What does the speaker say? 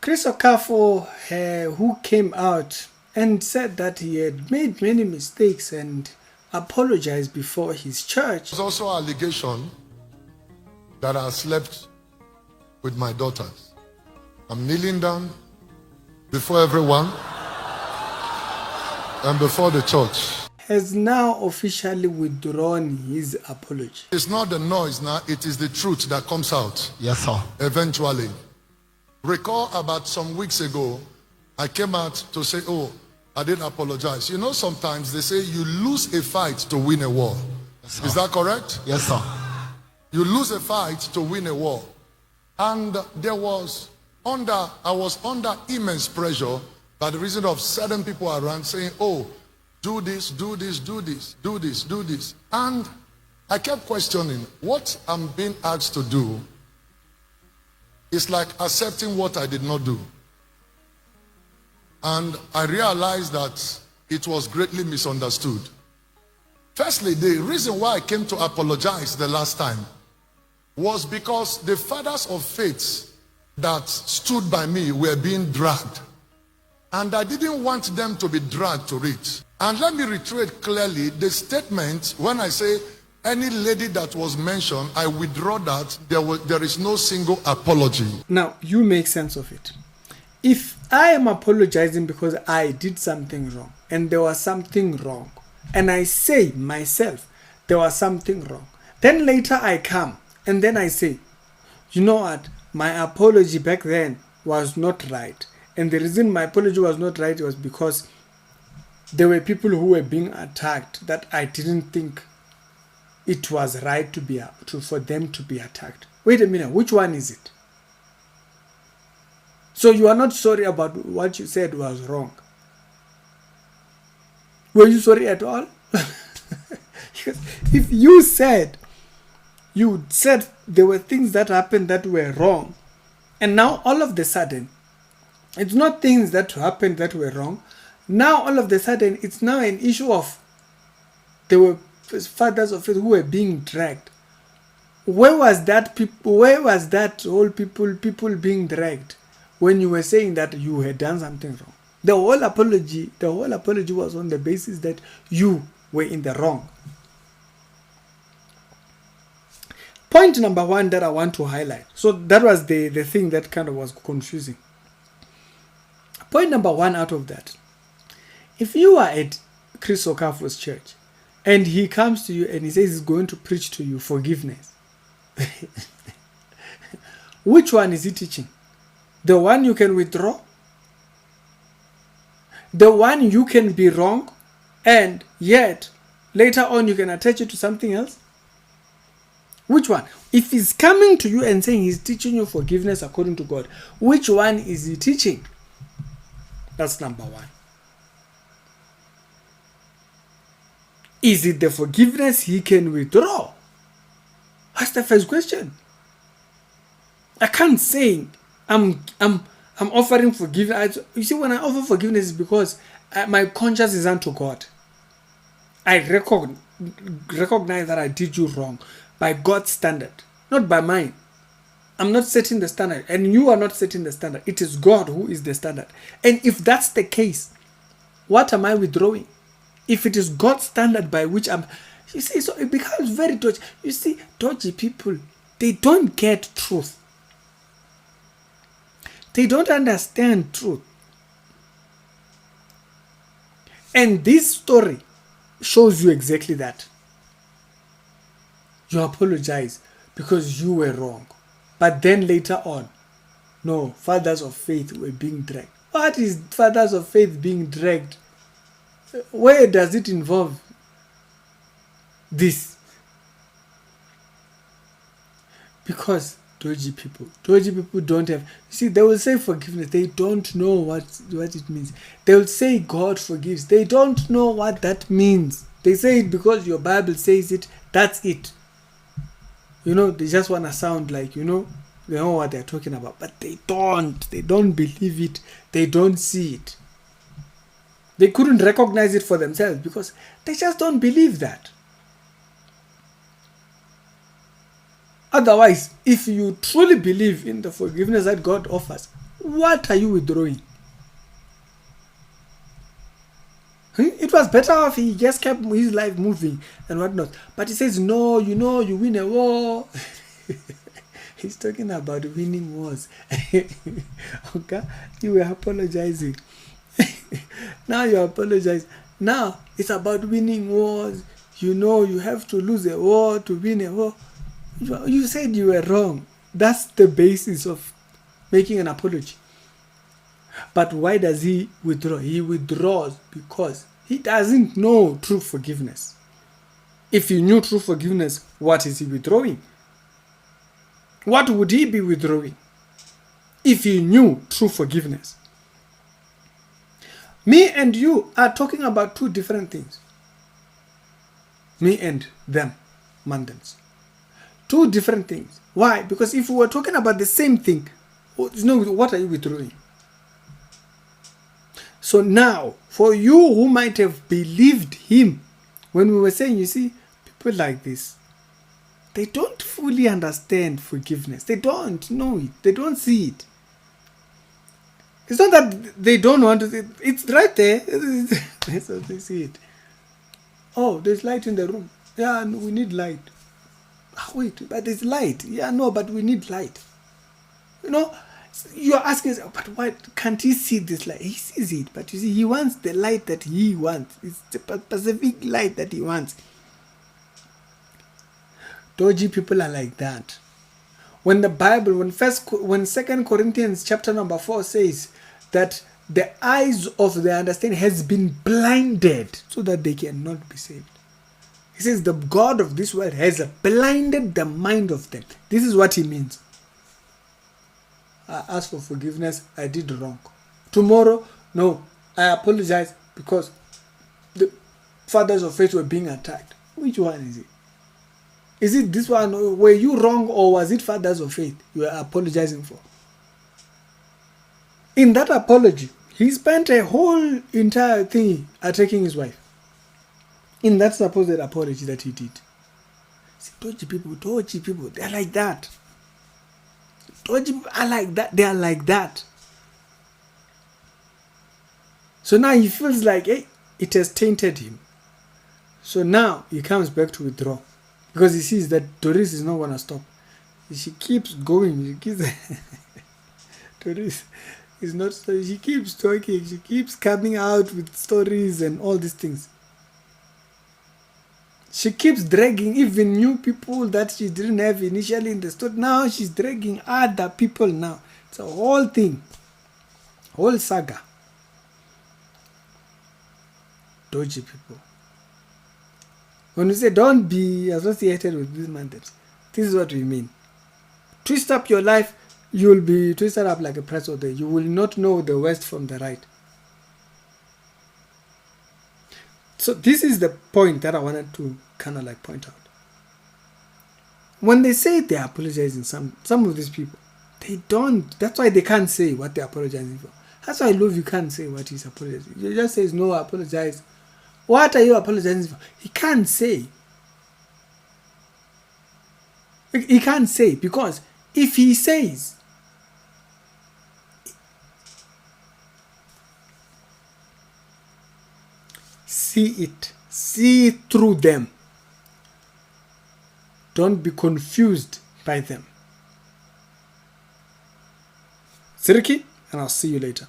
Chris Okafor, who came out and said that he had made many mistakes and apologized before his church. There's also an allegation that I slept with my daughters. I'm kneeling down before everyone and before the church. Has now officially withdrawn his apology. It's not the noise now, it is the truth that comes out. Yes, sir. Eventually. Recall about some weeks ago, I came out to say, oh, I didn't apologize. You know, sometimes they say you lose a fight to win a war. Yes, is that correct? Yes, sir. You lose a fight to win a war. And I was under immense pressure by the reason of certain people around saying, oh, do this, do this, do this, do this, do this. And I kept questioning what I'm being asked to do. It's like accepting what I did not do. And I realized that it was greatly misunderstood. Firstly, the reason why I came to apologize the last time was because the fathers of faith that stood by me were being dragged. And I didn't want them to be dragged to it. And let me reiterate clearly the statement when I say any lady that was mentioned, I withdraw that. There is no single apology. Now, you make sense of it. If I am apologizing because I did something wrong and there was something wrong, and I say myself there was something wrong, then later I come and then I say, you know what, my apology back then was not right. And the reason my apology was not right was because there were people who were being attacked that I didn't think it was right for them to be attacked. Wait a minute, which one is it? So you are not sorry about what you said was wrong. Were you sorry at all? If you said there were things that happened that were wrong, and now all of the sudden, it's not things that happened that were wrong. Now all of a sudden, it's now an issue of there were fathers of faith who were being dragged. Where was that whole people being dragged when you were saying that you had done something wrong? The whole apology was on the basis that you were in the wrong. Point number one that I want to highlight. So that was the thing that kind of was confusing. Point number one out of that. If you are at Chris Okafor's church and he comes to you and he says he's going to preach to you forgiveness, which one is he teaching? The one you can withdraw? The one you can be wrong and yet later on you can attach it to something else? Which one? If he's coming to you and saying he's teaching you forgiveness according to God, which one is he teaching? That's number one. Is it the forgiveness he can withdraw? That's the first question. I can't say I'm offering forgiveness. You see, when I offer forgiveness, it's because my conscience is unto God. I recognize that I did you wrong by God's standard, not by mine. I'm not setting the standard, and you are not setting the standard. It is God who is the standard. And if that's the case, what am I withdrawing? If it is God's standard by which you see, so it becomes very dodgy. You see, dodgy people, they don't get truth. They don't understand truth. And this story shows you exactly that. You apologize because you were wrong. But then later on, no, fathers of faith were being dragged. What is fathers of faith being dragged? Where does it involve this? Because dodgy people don't have, you see, they will say forgiveness, they don't know what it means. They will say God forgives, they don't know what that means. They say it because your Bible says it, that's it. You know, they just want to sound like, they know what they're talking about, but they don't believe it, they don't see it. They couldn't recognize it for themselves because they just don't believe that. Otherwise, if you truly believe in the forgiveness that God offers, What are you withdrawing? It was better if he just kept his life moving and whatnot. But he says, no, you know, you win a war. He's talking about winning wars. Okay? You were apologizing. Now you apologize. Now it's about winning wars. You know, you have to lose a war to win a war. You said you were wrong. That's the basis of making an apology. But why does he withdraw? He withdraws because he doesn't know true forgiveness. If he knew true forgiveness, what is he withdrawing? What would he be withdrawing if he knew true forgiveness? Me and you are talking about two different things. Me and them, Mandans. Two different things. Why? Because if we were talking about the same thing, what are you withdrawing? So now, for you who might have believed him, when we were saying, you see, people like this, they don't fully understand forgiveness. They don't know it. They don't see it. It's not that they don't want to see it. It's right there. That's how they see it. Oh, there's light in the room. Yeah, no, we need light. Wait, but there's light. Yeah, no, but we need light. You know, you're asking, but why can't he see this light? He sees it, but you see, he wants the light that he wants. It's the specific light that he wants. Dodgy people are like that. When the Bible, when 2 Corinthians chapter number 4 says that the eyes of their understanding has been blinded so that they cannot be saved. He says the God of this world has blinded the mind of them. This is what he means. I ask for forgiveness, I did wrong. Tomorrow, no, I apologize because the fathers of faith were being attacked. Which one is it? Is it this one? Were you wrong, or was it fathers of faith you were apologizing for? In that apology, he spent a whole entire thing attacking his wife. In that supposed apology that he did. See, dodgy people, they're like that. Dodgy people are like that. They are like that. So now he feels like, hey, it has tainted him. So now he comes back to withdraw. Because he sees that Doris is not going to stop. She keeps going. Doris is not. She keeps talking. She keeps coming out with stories and all these things. She keeps dragging even new people that she didn't have initially in the story. Now she's dragging other people now. It's a whole thing. Whole saga. Dodgy people. When we say don't be associated with these mandats, this is what we mean. Twist up your life, you will be twisted up like a pretzel there. You will not know the west from the right. So this is the point that I wanted to kind of like point out. When they say they're apologizing, some of these people, they don't. That's why they can't say what they're apologizing for. That's why I love you can't say what he's apologizing. He just says, no, I apologize. What are you apologizing for? He can't say. He can't say, because if he says, see through them. Don't be confused by them. Siriki, and I'll see you later.